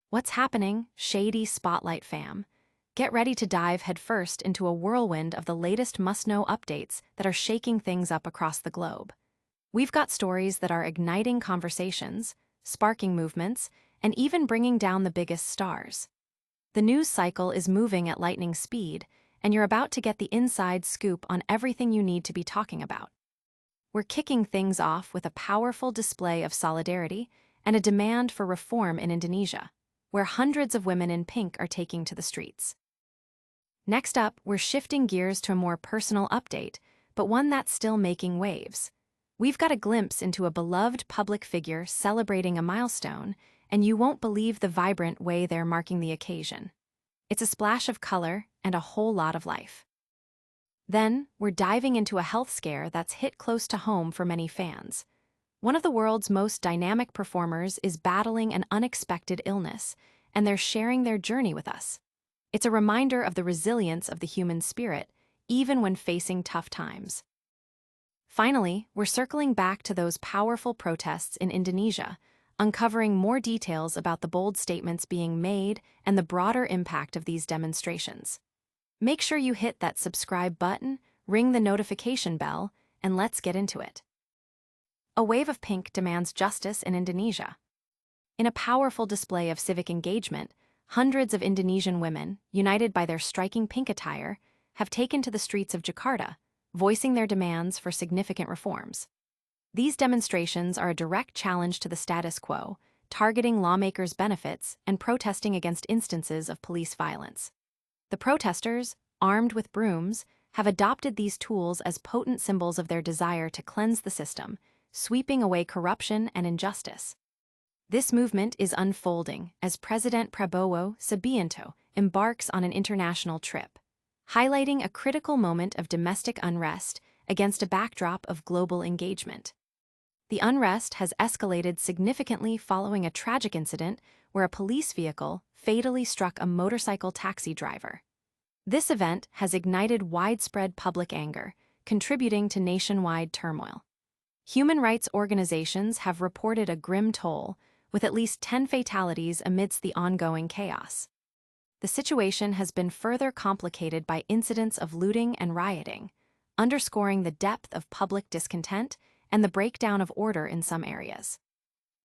What's happening, Shady Spotlight fam? Get ready to dive headfirst into a whirlwind of the latest must-know updates that are shaking things up across the globe. We've got stories that are igniting conversations, sparking movements, and even bringing down the biggest stars. The news cycle is moving at lightning speed, and you're about to get the inside scoop on everything you need to be talking about. We're kicking things off with a powerful display of solidarity and a demand for reform in Indonesia, where hundreds of women in pink are taking to the streets. Next up, we're shifting gears to a more personal update, but one that's still making waves. We've got a glimpse into a beloved public figure celebrating a milestone, and you won't believe the vibrant way they're marking the occasion. It's a splash of color and a whole lot of life. Then, we're diving into a health scare that's hit close to home for many fans. One of the world's most dynamic performers is battling an unexpected illness, and they're sharing their journey with us. It's a reminder of the resilience of the human spirit, even when facing tough times. Finally, we're circling back to those powerful protests in Indonesia, uncovering more details about the bold statements being made and the broader impact of these demonstrations. Make sure you hit that subscribe button, ring the notification bell, and let's get into it. A wave of pink demands justice in Indonesia. In a powerful display of civic engagement, hundreds of Indonesian women, united by their striking pink attire, have taken to the streets of Jakarta, voicing their demands for significant reforms. These demonstrations are a direct challenge to the status quo, targeting lawmakers' benefits and protesting against instances of police violence. The protesters, armed with brooms, have adopted these tools as potent symbols of their desire to cleanse the system, sweeping away corruption and injustice. This movement is unfolding as President Prabowo Subianto embarks on an international trip, highlighting a critical moment of domestic unrest against a backdrop of global engagement. The unrest has escalated significantly following a tragic incident where a police vehicle fatally struck a motorcycle taxi driver. This event has ignited widespread public anger, contributing to nationwide turmoil. Human rights organizations have reported a grim toll, with at least 10 fatalities amidst the ongoing chaos. The situation has been further complicated by incidents of looting and rioting, underscoring the depth of public discontent and the breakdown of order in some areas.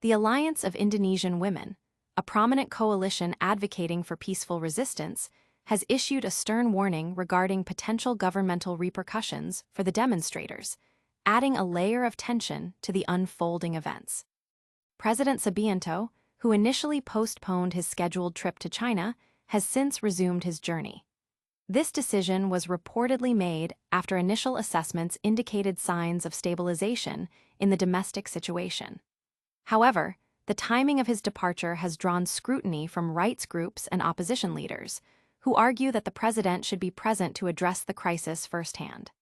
The Alliance of Indonesian Women, a prominent coalition advocating for peaceful resistance, has issued a stern warning regarding potential governmental repercussions for the demonstrators, adding a layer of tension to the unfolding events. President Subianto, who initially postponed his scheduled trip to China, has since resumed his journey. This decision was reportedly made after initial assessments indicated signs of stabilization in the domestic situation. However, the timing of his departure has drawn scrutiny from rights groups and opposition leaders, who argue that the president should be present to address the crisis firsthand.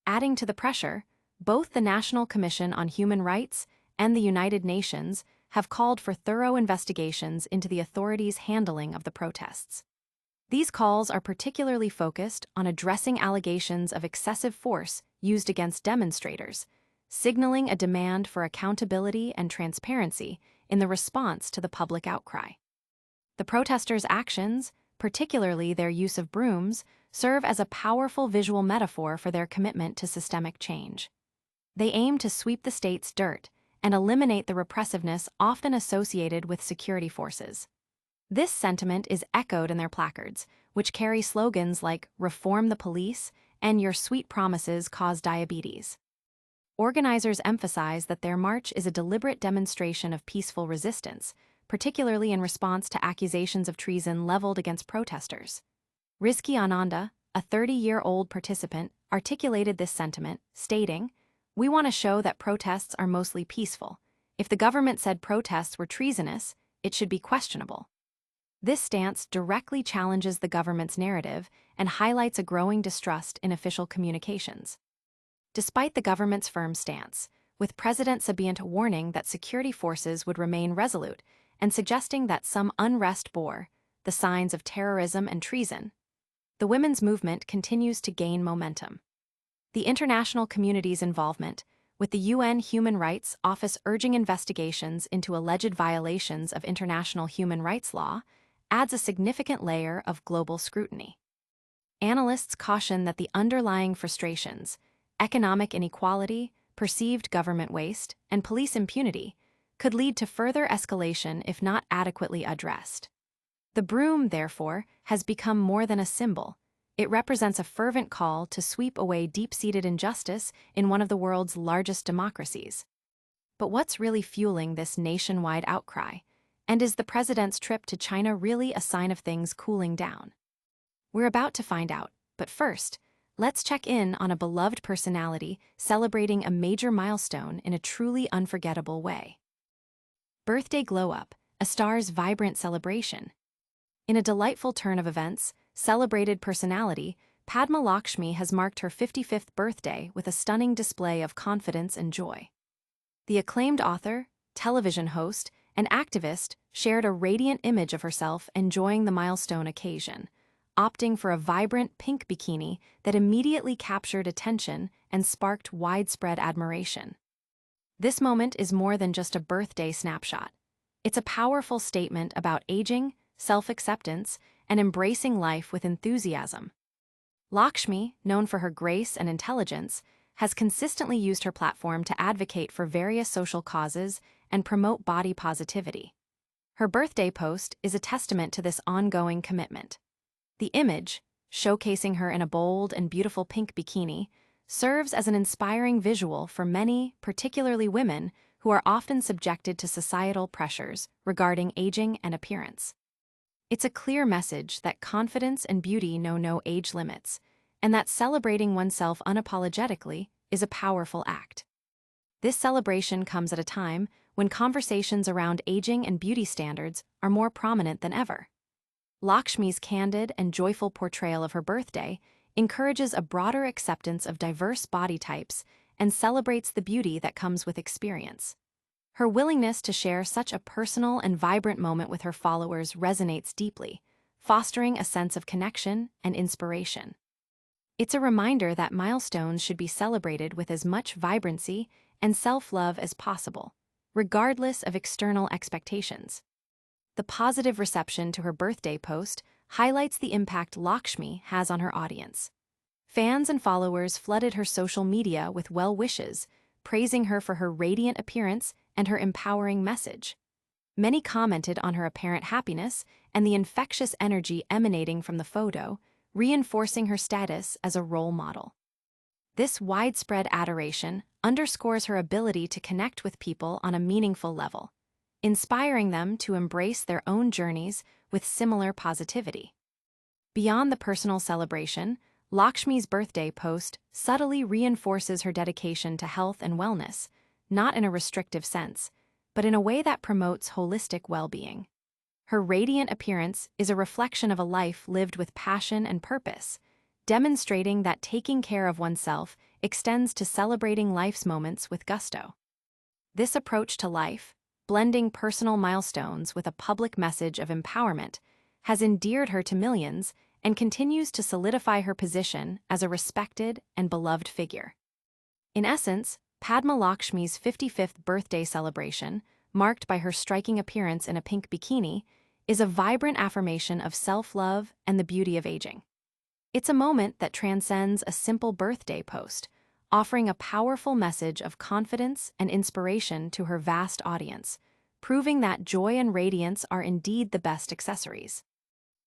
Adding to the pressure, both the National Commission on Human Rights and the United Nations have called for thorough investigations into the authorities' handling of the protests. These calls are particularly focused on addressing allegations of excessive force used against demonstrators, signaling a demand for accountability and transparency in the response to the public outcry. The protesters' actions, particularly their use of brooms, serve as a powerful visual metaphor for their commitment to systemic change. They aim to sweep the state's dirt and eliminate the repressiveness often associated with security forces. This sentiment is echoed in their placards, which carry slogans like "Reform the Police" and "Your sweet promises cause diabetes." Organizers emphasize that their march is a deliberate demonstration of peaceful resistance, particularly in response to accusations of treason leveled against protesters. Rizky Ananda, a 30-year-old participant, articulated this sentiment, stating, "We want to show that protests are mostly peaceful. If the government said protests were treasonous, it should be questionable." This stance directly challenges the government's narrative and highlights a growing distrust in official communications. Despite the government's firm stance, with President Subianto warning that security forces would remain resolute and suggesting that some unrest bore the signs of terrorism and treason, the women's movement continues to gain momentum. The international community's involvement, with the UN Human Rights Office urging investigations into alleged violations of international human rights law, adds a significant layer of global scrutiny. Analysts caution that the underlying frustrations, economic inequality, perceived government waste, and police impunity, could lead to further escalation if not adequately addressed. The broom, therefore, has become more than a symbol. It represents a fervent call to sweep away deep-seated injustice in one of the world's largest democracies. But what's really fueling this nationwide outcry? And is the president's trip to China really a sign of things cooling down? We're about to find out, but first, let's check in on a beloved personality celebrating a major milestone in a truly unforgettable way. Birthday glow-up, a star's vibrant celebration. In a delightful turn of events, celebrated personality, Padma Lakshmi has marked her 55th birthday with a stunning display of confidence and joy. The acclaimed author, television host, and activist shared a radiant image of herself enjoying the milestone occasion, opting for a vibrant pink bikini that immediately captured attention and sparked widespread admiration. This moment is more than just a birthday snapshot. It's a powerful statement about aging, self-acceptance, and embracing life with enthusiasm. Lakshmi, known for her grace and intelligence, has consistently used her platform to advocate for various social causes and promote body positivity. Her birthday post is a testament to this ongoing commitment. The image, showcasing her in a bold and beautiful pink bikini, serves as an inspiring visual for many, particularly women, who are often subjected to societal pressures regarding aging and appearance. It's a clear message that confidence and beauty know no age limits, and that celebrating oneself unapologetically is a powerful act. This celebration comes at a time when conversations around aging and beauty standards are more prominent than ever. Lakshmi's candid and joyful portrayal of her birthday encourages a broader acceptance of diverse body types and celebrates the beauty that comes with experience. Her willingness to share such a personal and vibrant moment with her followers resonates deeply, fostering a sense of connection and inspiration. It's a reminder that milestones should be celebrated with as much vibrancy and self-love as possible, regardless of external expectations. The positive reception to her birthday post highlights the impact Lakshmi has on her audience. Fans and followers flooded her social media with well wishes, praising her for her radiant appearance and her empowering message. Many commented on her apparent happiness and the infectious energy emanating from the photo, reinforcing her status as a role model. This widespread adoration underscores her ability to connect with people on a meaningful level, inspiring them to embrace their own journeys with similar positivity. Beyond the personal celebration, Lakshmi's birthday post subtly reinforces her dedication to health and wellness, not in a restrictive sense, but in a way that promotes holistic well-being. Her radiant appearance is a reflection of a life lived with passion and purpose, demonstrating that taking care of oneself extends to celebrating life's moments with gusto. This approach to life, blending personal milestones with a public message of empowerment, has endeared her to millions and continues to solidify her position as a respected and beloved figure. In essence, Padma Lakshmi's 55th birthday celebration, marked by her striking appearance in a pink bikini, is a vibrant affirmation of self-love and the beauty of aging. It's a moment that transcends a simple birthday post, offering a powerful message of confidence and inspiration to her vast audience, proving that joy and radiance are indeed the best accessories.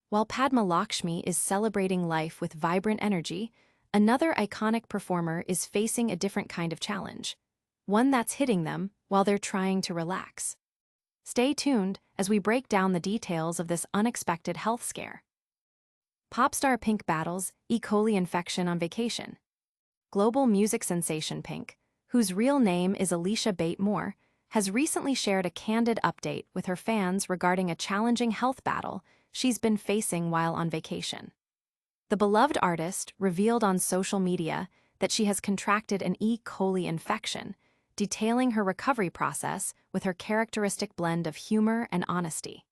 While Padma Lakshmi is celebrating life with vibrant energy, another iconic performer is facing a different kind of challenge, one that's hitting them while they're trying to relax. Stay tuned as we break down the details of this unexpected health scare. Pop star Pink battles E. coli infection on vacation. Global music sensation Pink, whose real name is Alicia Bate Moore, has recently shared a candid update with her fans regarding a challenging health battle she's been facing while on vacation. The beloved artist revealed on social media that she has contracted an E. coli infection, detailing her recovery process with her characteristic blend of humor and honesty.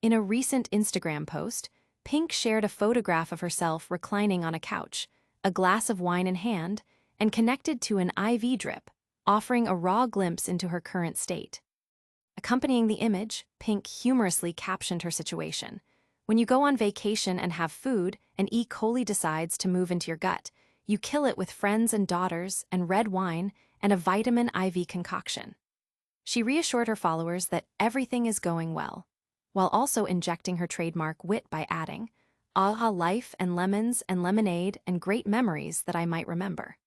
In a recent Instagram post, Pink shared a photograph of herself reclining on a couch, a glass of wine in hand, and connected to an IV drip, offering a raw glimpse into her current state. Accompanying the image, Pink humorously captioned her situation. When you go on vacation and have food, and E. coli decides to move into your gut, you kill it with friends and daughters and red wine and a vitamin IV concoction. She reassured her followers that everything is going well, while also injecting her trademark wit by adding, "Ah, life and lemons and lemonade and great memories that I might remember."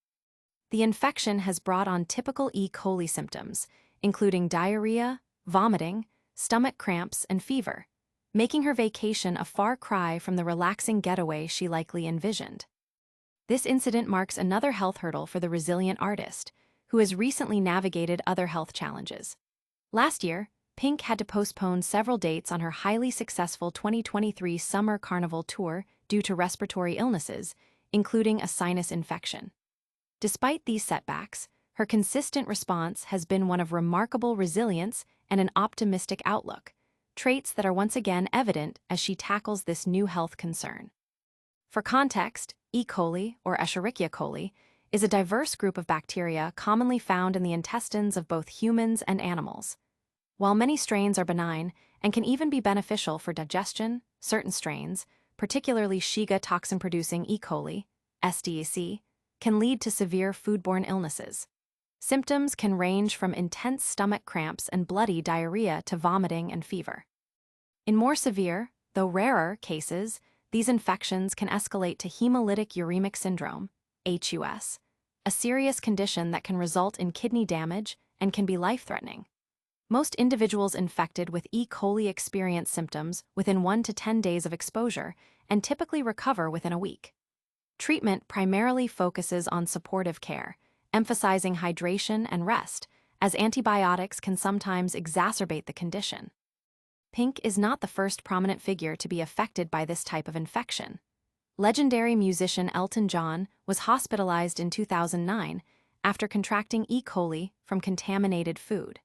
The infection has brought on typical E. coli symptoms, including diarrhea, vomiting, stomach cramps, and fever, making her vacation a far cry from the relaxing getaway she likely envisioned. This incident marks another health hurdle for the resilient artist, who has recently navigated other health challenges. Last year, Pink had to postpone several dates on her highly successful 2023 Summer Carnival tour due to respiratory illnesses, including a sinus infection. Despite these setbacks, her consistent response has been one of remarkable resilience and an optimistic outlook, traits that are once again evident as she tackles this new health concern. For context, E. coli, or Escherichia coli, is a diverse group of bacteria commonly found in the intestines of both humans and animals. While many strains are benign and can even be beneficial for digestion, certain strains, particularly Shiga toxin-producing E. coli, SDEC, can lead to severe foodborne illnesses. Symptoms can range from intense stomach cramps and bloody diarrhea to vomiting and fever. In more severe, though rarer, cases, these infections can escalate to hemolytic uremic syndrome, HUS, a serious condition that can result in kidney damage and can be life-threatening. Most individuals infected with E. coli experience symptoms within 1 to 10 days of exposure and typically recover within a week. Treatment primarily focuses on supportive care, emphasizing hydration and rest, as antibiotics can sometimes exacerbate the condition. Pink is not the first prominent figure to be affected by this type of infection. Legendary musician Elton John was hospitalized in 2009 after contracting E. coli from contaminated food.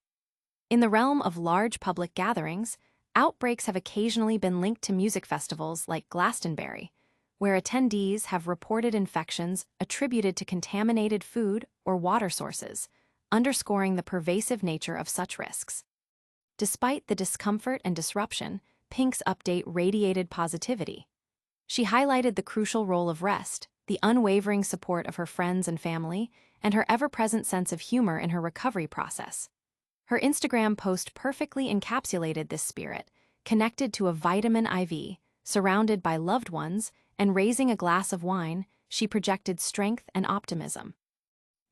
In the realm of large public gatherings, outbreaks have occasionally been linked to music festivals like Glastonbury, where attendees have reported infections attributed to contaminated food or water sources, underscoring the pervasive nature of such risks. Despite the discomfort and disruption, Pink's update radiated positivity. She highlighted the crucial role of rest, the unwavering support of her friends and family, and her ever-present sense of humor in her recovery process. Her Instagram post perfectly encapsulated this spirit, connected to a vitamin IV, surrounded by loved ones, and raising a glass of wine. She projected strength and optimism.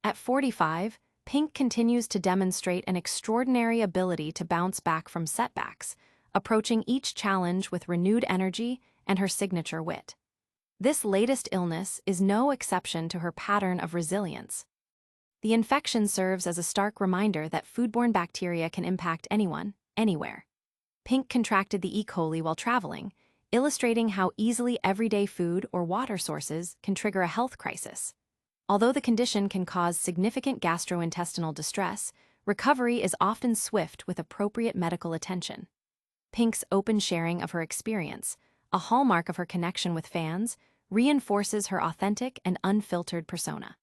At 45, Pink continues to demonstrate an extraordinary ability to bounce back from setbacks, approaching each challenge with renewed energy and her signature wit. This latest illness is no exception to her pattern of resilience. The infection serves as a stark reminder that foodborne bacteria can impact anyone, anywhere. Pink contracted the E. coli while traveling, illustrating how easily everyday food or water sources can trigger a health crisis. Although the condition can cause significant gastrointestinal distress, recovery is often swift with appropriate medical attention. Pink's open sharing of her experience, a hallmark of her connection with fans, reinforces her authentic and unfiltered persona.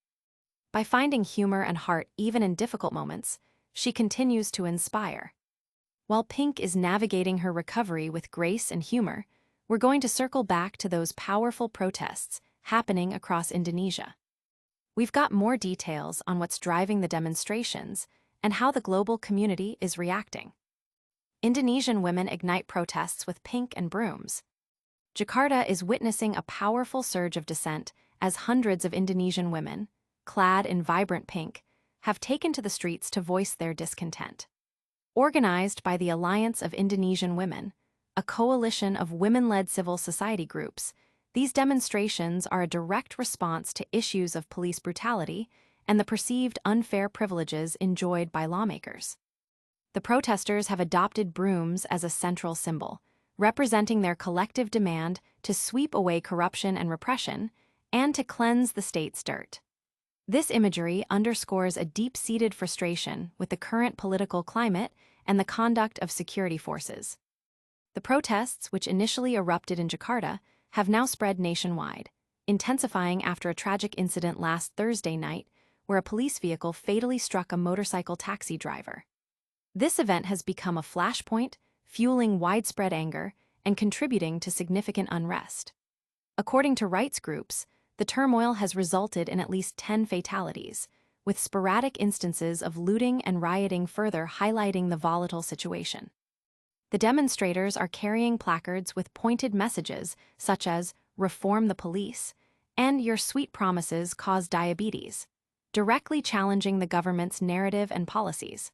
By finding humor and heart even in difficult moments, she continues to inspire. While Pink is navigating her recovery with grace and humor, we're going to circle back to those powerful protests happening across Indonesia. We've got more details on what's driving the demonstrations and how the global community is reacting. Indonesian women ignite protests with pink and brooms. Jakarta is witnessing a powerful surge of dissent as hundreds of Indonesian women, clad in vibrant pink, have taken to the streets to voice their discontent. Organized by the Alliance of Indonesian Women, a coalition of women-led civil society groups, these demonstrations are a direct response to issues of police brutality and the perceived unfair privileges enjoyed by lawmakers. The protesters have adopted brooms as a central symbol, representing their collective demand to sweep away corruption and repression and to cleanse the state's dirt. This imagery underscores a deep-seated frustration with the current political climate and the conduct of security forces. The protests, which initially erupted in Jakarta, have now spread nationwide, intensifying after a tragic incident last Thursday night where a police vehicle fatally struck a motorcycle taxi driver. This event has become a flashpoint, fueling widespread anger and contributing to significant unrest. According to rights groups, the turmoil has resulted in at least 10 fatalities, with sporadic instances of looting and rioting further highlighting the volatile situation. The demonstrators are carrying placards with pointed messages such as "Reform the police" and "Your sweet promises cause diabetes," directly challenging the government's narrative and policies.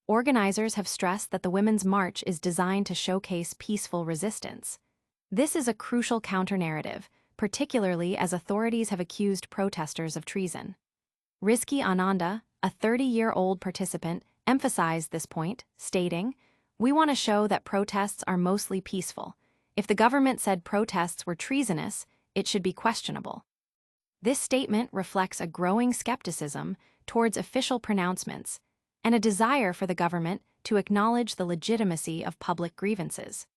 Organizers have stressed that the Women's March is designed to showcase peaceful resistance. This is a crucial counter-narrative, particularly as authorities have accused protesters of treason. Rizki Ananda, a 30-year-old participant, emphasized this point, stating, "We want to show that protests are mostly peaceful. If the government said protests were treasonous, it should be questionable." This statement reflects a growing skepticism towards official pronouncements and a desire for the government to acknowledge the legitimacy of public grievances.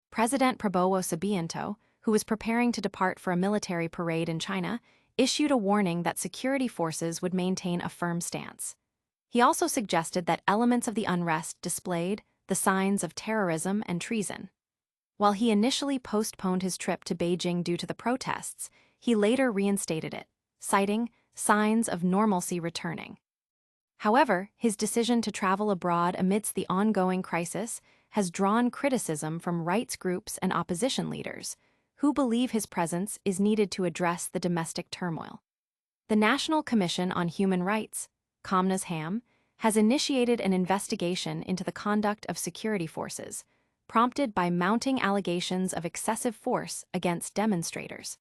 President Prabowo Subianto, who was preparing to depart for a military parade in China, issued a warning that security forces would maintain a firm stance. He also suggested that elements of the unrest displayed the signs of terrorism and treason. While he initially postponed his trip to Beijing due to the protests, he later reinstated it, citing signs of normalcy returning. However, his decision to travel abroad amidst the ongoing crisis has drawn criticism from rights groups and opposition leaders, who believe his presence is needed to address the domestic turmoil. The National Commission on Human Rights, Comnas HAM, has initiated an investigation into the conduct of security forces, prompted by mounting allegations of excessive force against demonstrators.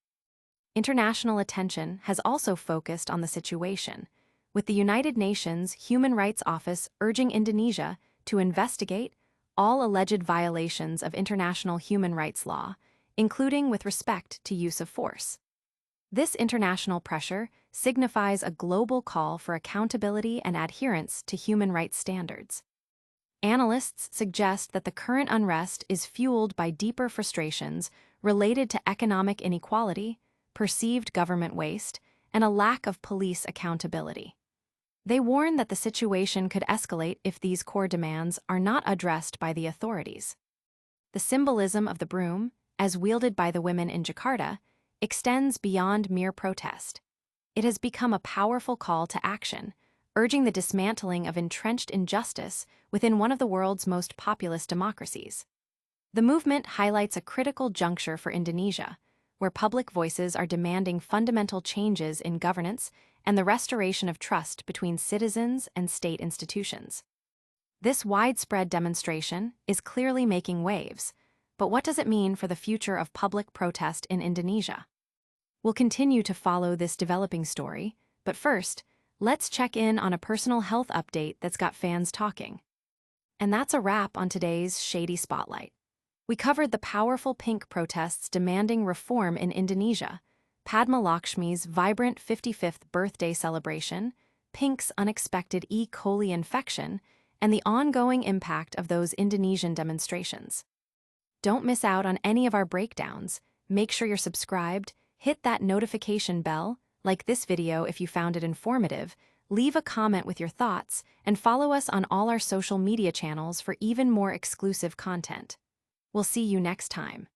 International attention has also focused on the situation, with the United Nations Human Rights Office urging Indonesia to investigate all alleged violations of international human rights law, including with respect to use of force. This international pressure signifies a global call for accountability and adherence to human rights standards. Analysts suggest that the current unrest is fueled by deeper frustrations related to economic inequality, perceived government waste, and a lack of police accountability. They warn that the situation could escalate if these core demands are not addressed by the authorities. The symbolism of the broom, as wielded by the women in Jakarta, extends beyond mere protest. It has become a powerful call to action, urging the dismantling of entrenched injustice within one of the world's most populous democracies. The movement highlights a critical juncture for Indonesia, where public voices are demanding fundamental changes in governance and the restoration of trust between citizens and state institutions. This widespread demonstration is clearly making waves, but what does it mean for the future of public protest in Indonesia? We'll continue to follow this developing story, but first, let's check in on a personal health update that's got fans talking. And that's a wrap on today's Shady Spotlight. We covered the powerful pink protests demanding reform in Indonesia, Padma Lakshmi's vibrant 55th birthday celebration, Pink's unexpected E. coli infection, and the ongoing impact of those Indonesian demonstrations. Don't miss out on any of our breakdowns. Make sure you're subscribed, hit that notification bell, like this video if you found it informative, leave a comment with your thoughts, and follow us on all our social media channels for even more exclusive content. We'll see you next time.